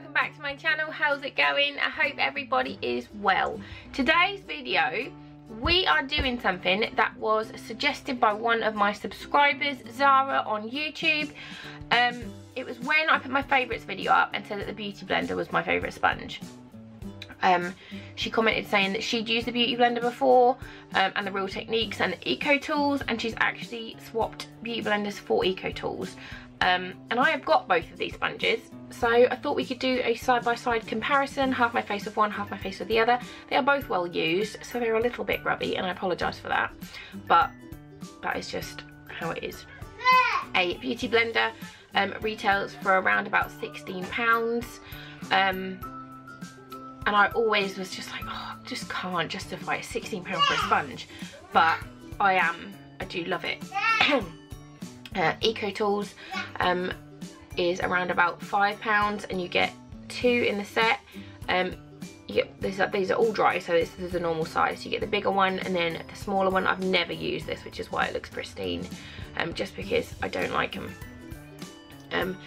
welcome back to my channel. How's it going? I hope everybody is well. Today's video, we are doing something that was suggested by one of my subscribers, Zara, on YouTube. It was when I put my favourites video up and said that the Beauty Blender was my favourite sponge. She commented saying that she'd used the Beauty Blender before, and the Real Techniques and the Eco Tools, and she's actually swapped Beauty Blenders for Eco Tools. And I have got both of these sponges, so I thought we could do a side-by-side comparison, half my face with one, half my face with the other. They are both well used, so they're a little bit grubby, and I apologise for that, but that is just how it is. A Beauty Blender retails for around about £16, and I always was just like, oh, I just can't justify £16 for a sponge, but I do love it. Eco Tools is around about £5, and you get 2 in the set. These are all dry, so this is a normal size. You get the bigger one and then the smaller one. I've never used this, which is why it looks pristine, just because I don't like them.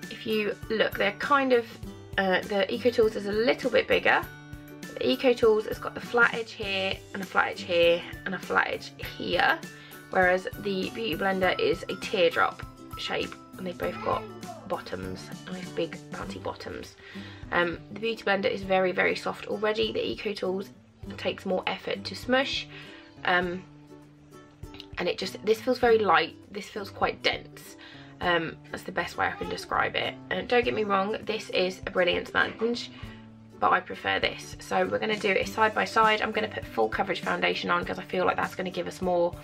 If you look, they're kind of, the Eco Tools is a little bit bigger. The Eco Tools has got the flat edge here, and a flat edge here, and a flat edge here, whereas the Beauty Blender is a teardrop shape, and they've both got bottoms, nice big bouncy bottoms. The Beauty Blender is very, very soft already. The Eco Tools takes more effort to smush, and this feels very light. This feels quite dense. That's the best way I can describe it. And don't get me wrong, this is a brilliant sponge, but I prefer this. So we're going to do a side by side. I'm going to put full coverage foundation on because I feel like that's going to give us more,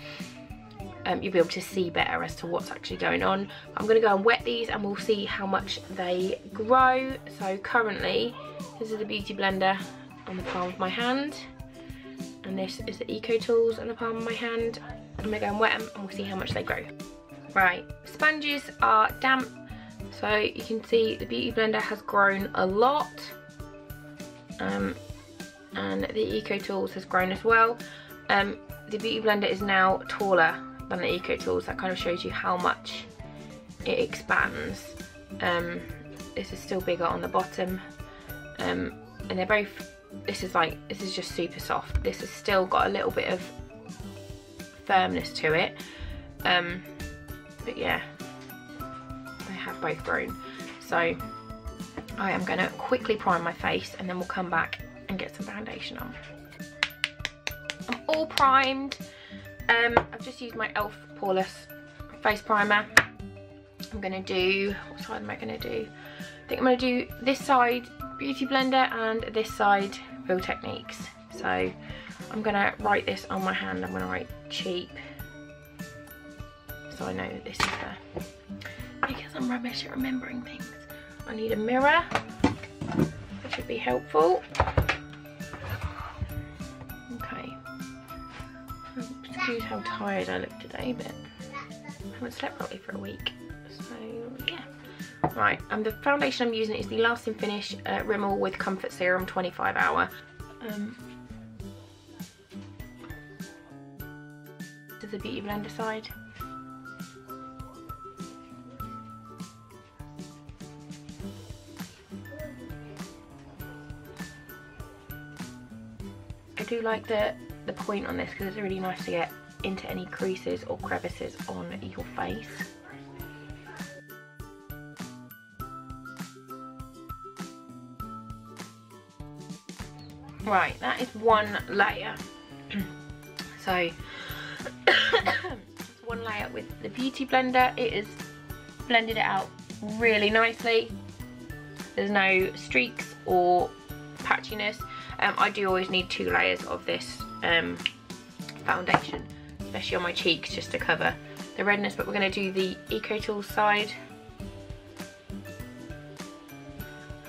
you'll be able to see better as to what's actually going on. I'm going to go and wet these and we'll see how much they grow. So currently, this is the Beauty Blender on the palm of my hand, and this is the Eco Tools on the palm of my hand. I'm going to go and wet them and we'll see how much they grow. Right, sponges are damp, so you can see the Beauty Blender has grown a lot, and the Eco Tools has grown as well. The Beauty Blender is now taller than the Eco Tools. That kind of shows you how much it expands. This is still bigger on the bottom, and they're both, this is just super soft. This has still got a little bit of firmness to it, but yeah, they have both grown. So I am going to quickly prime my face and then we'll come back and get some foundation on. I'm all primed. I've just used my e.l.f. Poreless face primer. I'm going to do, what side am I going to do? I think I'm going to do this side Beauty Blender and this side Real Techniques. So I'm going to write this on my hand. I'm going to write cheap, so I know that this is because I'm rubbish at remembering things. I need a mirror, which would be helpful. Okay. Excuse how tired I look today, but I haven't slept properly for a week. So yeah. Right, and the foundation I'm using is the Lasting Finish Rimmel with Comfort Serum 25 Hour. To the Beauty Blender side. I do like the point on this because it's really nice to get into any creases or crevices on your face. Right, that is one layer. So it's one layer with the Beauty Blender. It has blended it out really nicely. There's no streaks or patchiness. I do always need 2 layers of this foundation, especially on my cheeks, just to cover the redness. But we're going to do the Eco Tools side.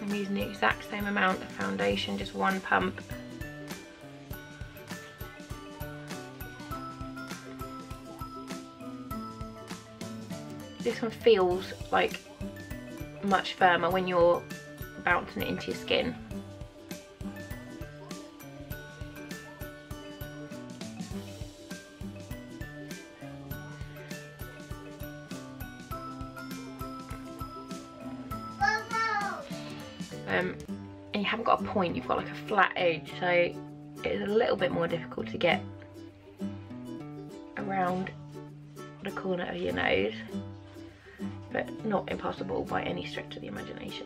I'm using the exact same amount of foundation, just 1 pump. This one feels like much firmer when you're bouncing it into your skin. and you haven't got a point, you've got like a flat edge, so it's a little bit more difficult to get around the corner of your nose, but not impossible by any stretch of the imagination.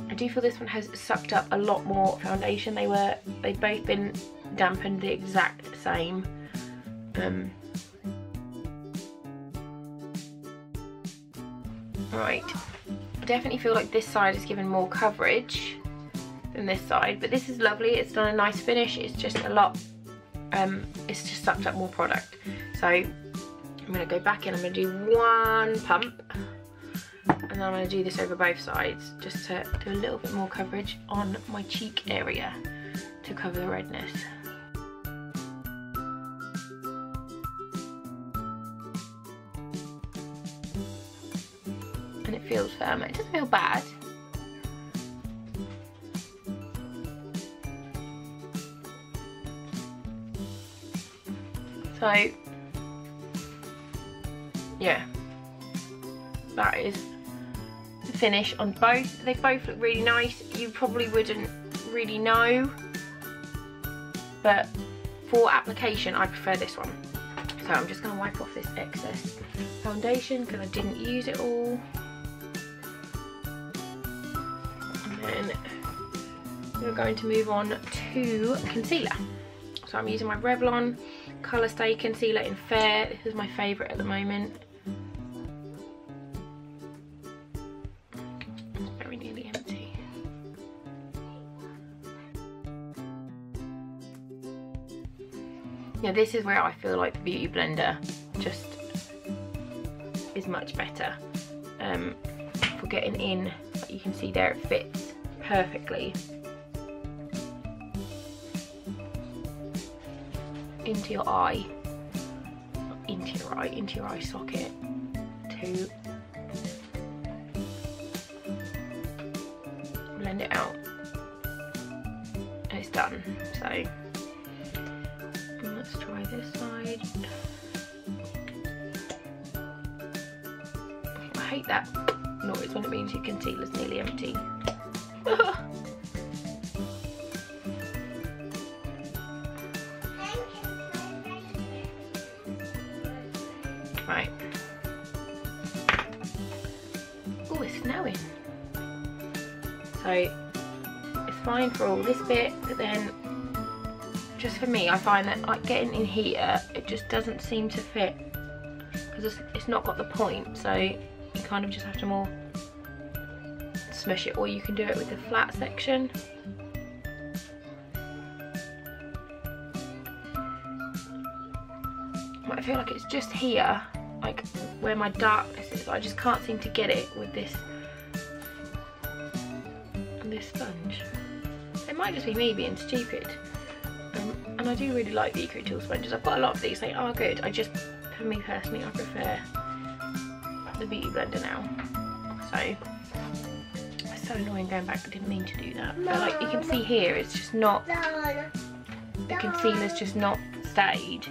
I do feel this one has sucked up a lot more foundation. They've both been dampened the exact same. Right, I definitely feel like this side is given more coverage than this side, but this is lovely. It's done a nice finish. It's just a lot, it's just sucked up more product. So I'm going to go back in, I'm going to do one pump, and then I'm going to do this over both sides just to do a little bit more coverage on my cheek area to cover the redness. And it feels firm. It doesn't feel bad. So yeah, that is the finish on both. They both look really nice. You probably wouldn't really know, but for application I prefer this one. So I'm just going to wipe off this excess foundation because I didn't use it all. And then we're going to move on to concealer. So I'm using my Revlon Colour Stay Concealer in Fair. This is my favourite at the moment. It's very nearly empty. Yeah, this is where I feel like the Beauty Blender just is much better for getting in. Like you can see there, it fits perfectly into your eye, not into your eye, into your eye socket to blend it out. And it's done. So let's try this side. I hate that noise when it means your concealer's nearly empty. Right. Oh, it's snowing. So it's fine for all this bit, but then just for me, I find that like getting in here, it just doesn't seem to fit because it's not got the point. So you kind of just have to more smush it, or you can do it with the flat section. I feel like it's just here, like where my darkness is. I just can't seem to get it with this sponge. It might just be me being stupid. And I do really like the Eco Tool sponges. I've got a lot of these, they are good. I just, for me personally, I prefer the Beauty Blender now. So it's so annoying going back, I didn't mean to do that. But like you can see here, it's just not, the concealer's just not stayed.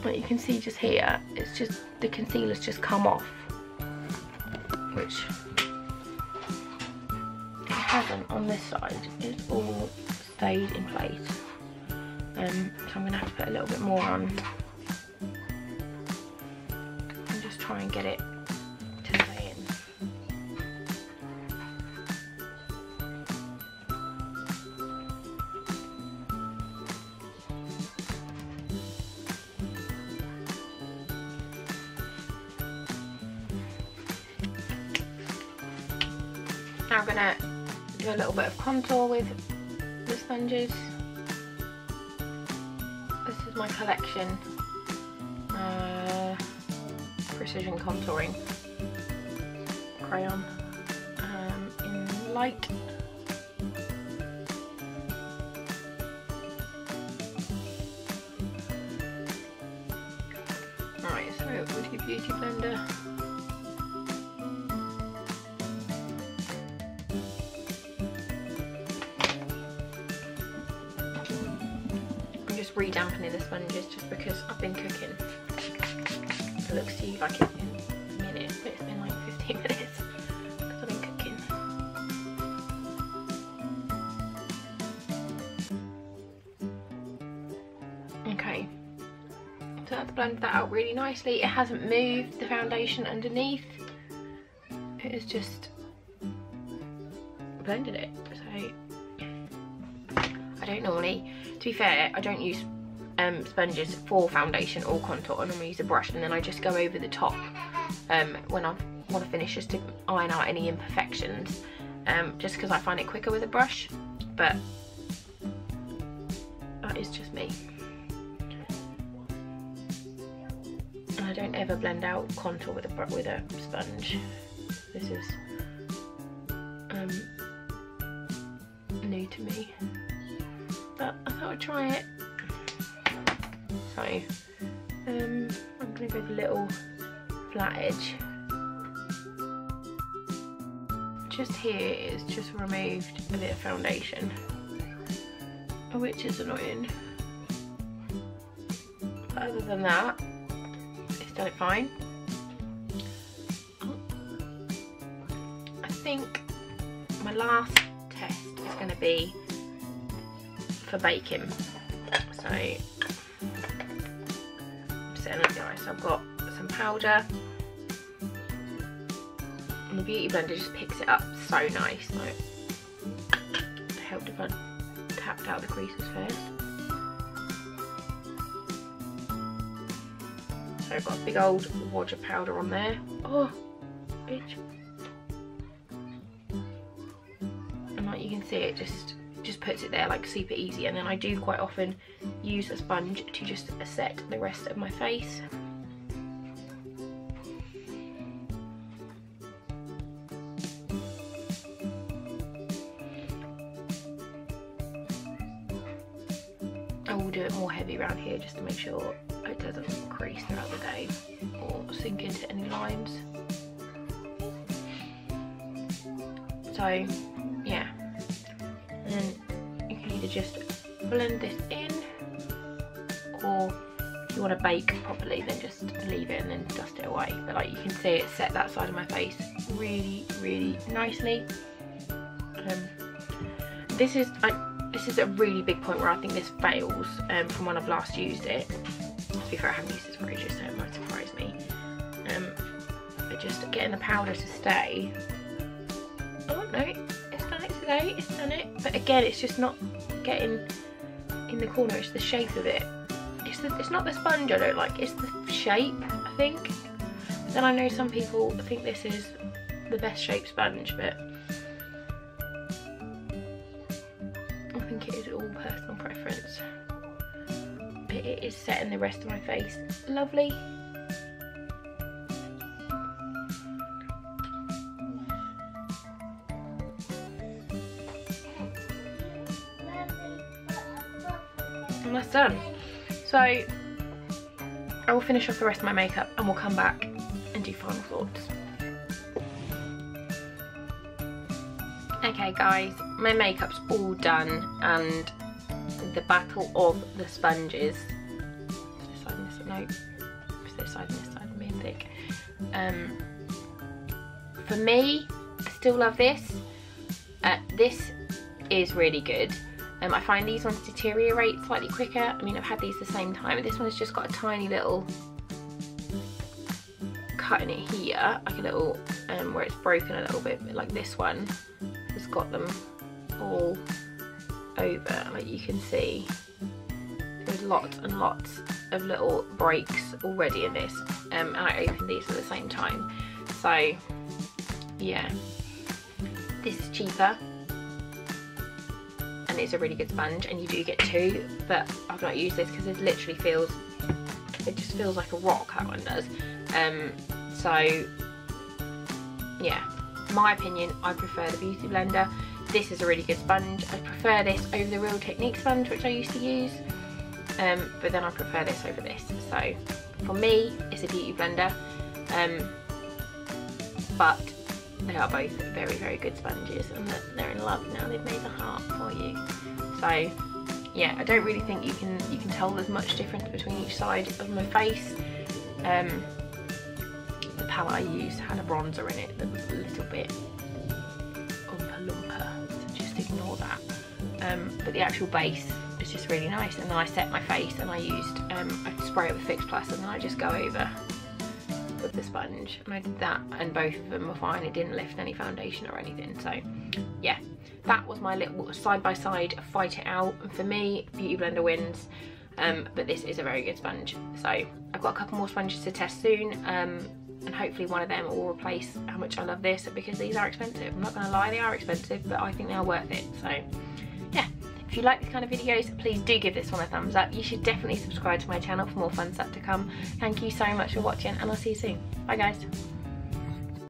Like you can see just here, it's just, the concealer's just come off, which it hasn't on this side. It's all stayed in place. So I'm gonna have to put a little bit more on and just try and get it to stay in. Now I'm gonna do a little bit of contour with the sponges. This is my collection precision contouring crayon in light. Alright, so with your Beauty Blender, re-dampening the sponges just because I've been cooking. It looks to you like it's in a minute, but that's blended that out really nicely. It hasn't moved the foundation underneath. It has just blended it. So I don't normally, to be fair, I don't use sponges for foundation or contour. I normally use a brush and then I just go over the top when I want to finish, just to iron out any imperfections, just because I find it quicker with a brush. But that is just me. And I don't ever blend out contour with a sponge. This is new to me, but I thought I'd try it. So I'm going to go with a little flat edge. Just here it's just removed a bit of foundation, which is annoying. But other than that, it's done it fine. I think my last test is going to be for baking. So I'm setting up the ice. So I've got some powder, and the Beauty Blender just picks it up so nice. Like, it helped if I tapped out the creases first. So I've got a big old wad of powder on there. Oh, bitch. And like you can see, it just puts it there like super easy. And then I do quite often use a sponge to just set the rest of my face. I will do it more heavy around here just to make sure it doesn't crease throughout the day or sink into any lines. So yeah, and then you can either just blend this in, or if you want to bake properly then just leave it and then dust it away. But like you can see, it set that side of my face really, really nicely. This is a really big point where I think this fails from when I've last used it. To be fair, I haven't used this for ages, so it might surprise me. But just getting the powder to stay. Oh no, it's done it today, it's done it. But again, it's just not getting in the corner, it's the shape of it. It's not the sponge I don't like, it's the shape, I think. But then I know some people think this is the best shaped sponge, but I think it is all personal preference. But it is setting the rest of my face lovely. And that's done. So I will finish off the rest of my makeup and we'll come back and do final thoughts. Okay guys, my makeup's all done and the battle of the sponges. This side and this side, no, this side and this side are being thick. For me, I still love this. This is really good. I find these ones deteriorate slightly quicker. I mean, I've had these the same time. This one's just got a tiny little cut in it here, like a little, where it's broken a little bit, like this one has got them all over, like you can see. There's lots and lots of little breaks already in this, and I opened these at the same time. So yeah, this is cheaper and it's a really good sponge, and you do get two, but I've not used this because it literally feels, it just feels like a rock, that one does. So yeah, my opinion, I prefer the Beauty Blender. This is a really good sponge. I prefer this over the Real Technique sponge, which I used to use, but then I prefer this over this. So for me, it's a Beauty Blender, but they are both very, very good sponges, and they're in love now. They've made the heart for you. So yeah, I don't really think you can tell there's much difference between each side of my face. The palette I used had a bronzer in it that was a little bit oompa loompa, so just ignore that. but the actual base is just really nice. And then I set my face and I used, I spray it with Fix Plus and then I just go over with the sponge, and I did that and both of them were fine. It didn't lift any foundation or anything. So yeah, that was my little side-by-side fight it out. And for me, Beauty Blender wins, but this is a very good sponge. So I've got a couple more sponges to test soon, and hopefully one of them will replace how much I love this, because these are expensive. I'm not gonna lie, they are expensive, but I think they are worth it. So yeah, if you like these kind of videos, please do give this one a thumbs up. You should definitely subscribe to my channel for more fun stuff to come. Thank you so much for watching, and I'll see you soon. Bye guys.